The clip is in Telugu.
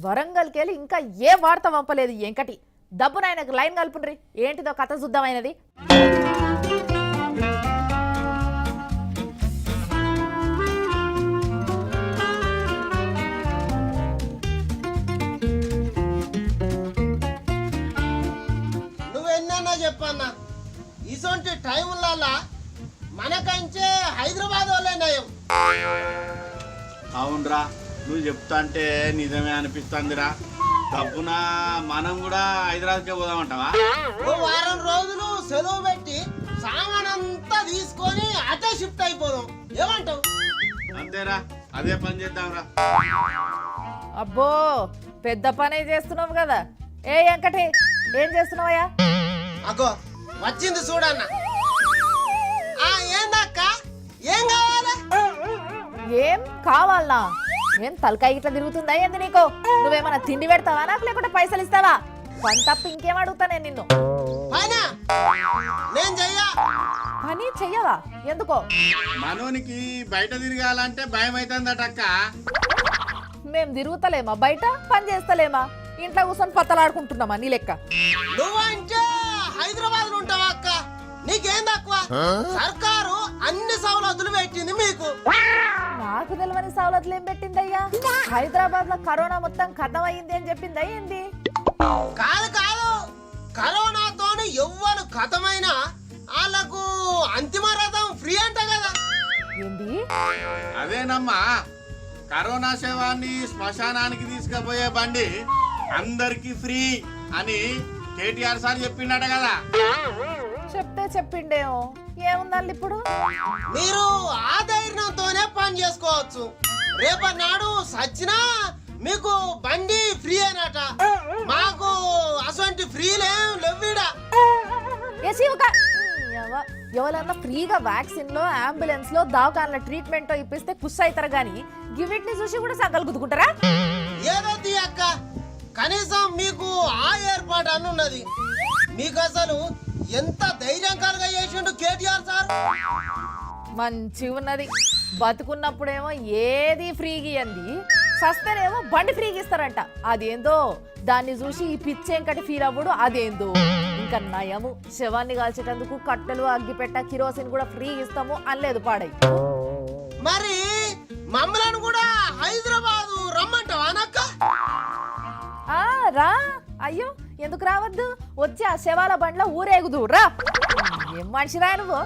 వరంగల్కి వెళ్ళి ఇంకా ఏ వార్త పంపలేదు ఎంకటి దబ్బున ఆయనకు లైన్ కలుపుండ్రి ఏంటిదో కథ చూద్దామైనది. నువ్వెన్నా చెప్పన్నా ఇసొంటి టైంలలో మనకంచే హైదరాబాద్ వాళ్ళే నయం. అవునరా, నువ్వు చెప్తా అంటే నిజమే అనిపిస్తుందిరా. డబ్బున మనం కూడా హైదరాబాద్కే పోదామంటావా? ఓ వారం రోజులు సెలవు పెట్టి సామానంతా తీసుకొని అటే షిఫ్ట్ అయిపోదాం, ఏమంటావు? అంతేరా, అదే పని చేద్దాంరా. అబ్బో పెద్ద పనే చేస్తున్నావు కదా. ఏ ఎంకటి ఏం చేస్తున్నావయ్యా? అగో వచ్చింది చూడన్న. ఏందక్క, ఏం కావాలి? ఏం కావాలనా? ఏం తలకాయ ఇట్లా తిరుగుతుందా ఏంది నీకు? నువ్వేమన్నా తిండి పెడతావా నాకు, లేకుంటే పైసలు ఇస్తావా? పని తప్ప ఇంకేం అడుగుతా నేను నిన్ను. నేను చెయ్యా. పని చెయ్యవా? ఎందుకో? మనోనికి బయట తిరగాలంటే భయం అవుతుందటక్క. మేం తిరుగుతలేమా బయట? పని చేస్తలేమా? ఇంట్లో కూర్చొని పత్తలాడుకుంటున్నామా నీ లెక్క? నువ్వంటే హైదరాబాద్ ఉంటావా అక్క? నీకేం తక్కువ? సర్కారు అన్ని సౌలతులు పెట్టింది మీకు. నాకు తెలియని సవలతులు ఏం పెట్టిందయ్యా? హైదరాబాద్ లో కరోనా మొత్తం ఖతం అయ్యింది అని చెప్పిందా ఏంది? కాదు కాదు, కరోనాతోని ఎవ్వరు ఖతమైనా వాళ్ళకు అంతిమ రథం ఫ్రీ అంట కదా. ఏంది? అదేనమ్మా, కరోనా శవాన్ని శ్మశానానికి తీసుకుపోయే బండి అందరికి ఫ్రీ అని కేటీఆర్ సార్ చెప్పిండట కదా. చెప్తే చెప్పిండేమో, ఏముందండి ఇప్పుడు? మీరు ఆ ధైర్యంతోనే పని చేసుకోవచ్చు. రేపటి నాడు సచ్చినా మీకు బండి ఫ్రీ అయినట. మాకు అసలు ఫ్రీలేం లేవిడా. ఎవరన్నా ఫ్రీగా వ్యాక్సిన్ లో, అంబులెన్స్ లో, దవాఖాన్ల ట్రీట్మెంట్ ఇప్పిస్తే ఖుషి అవుతారు గానీ గివిటిని చూసి కూడా సగలు గుద్దుకుంటారా? ఏదో అక్క, కనీసం మీకు ఆ ఏర్పాటు అన్నున్నది. మీకు అసలు ఎంత ధైర్యంకరంగా చేసిండు కేటీఆర్ సార్. మంచి ఉన్నది. బతుకున్నప్పుడేమో ఏది ఫ్రీగా ఇయ్యంది, సస్తేనేమో బండి ఫ్రీగా ఇస్తారంట. అదేందో దాన్ని చూసి ఈ పిచ్చేంకటి ఫీల్ అవ్వడు. అదేందో ఇంకా నయము, శవాన్ని కాల్చేటందుకు కట్టెలు, అగ్గిపెట్ట, కిరోసిన్ కూడా ఫ్రీ ఇస్తాము అనలేదు పాడై. మరి మమ్మలను కూడా హైదరాబాద్ రమ్మంటావా అక్క? రా. అయ్యో ఎందుకు రావద్దు? వచ్చి ఆ శవాల బండ్లో ఊరేగుదు రా. ఏం మనిషిరా నువ్వు?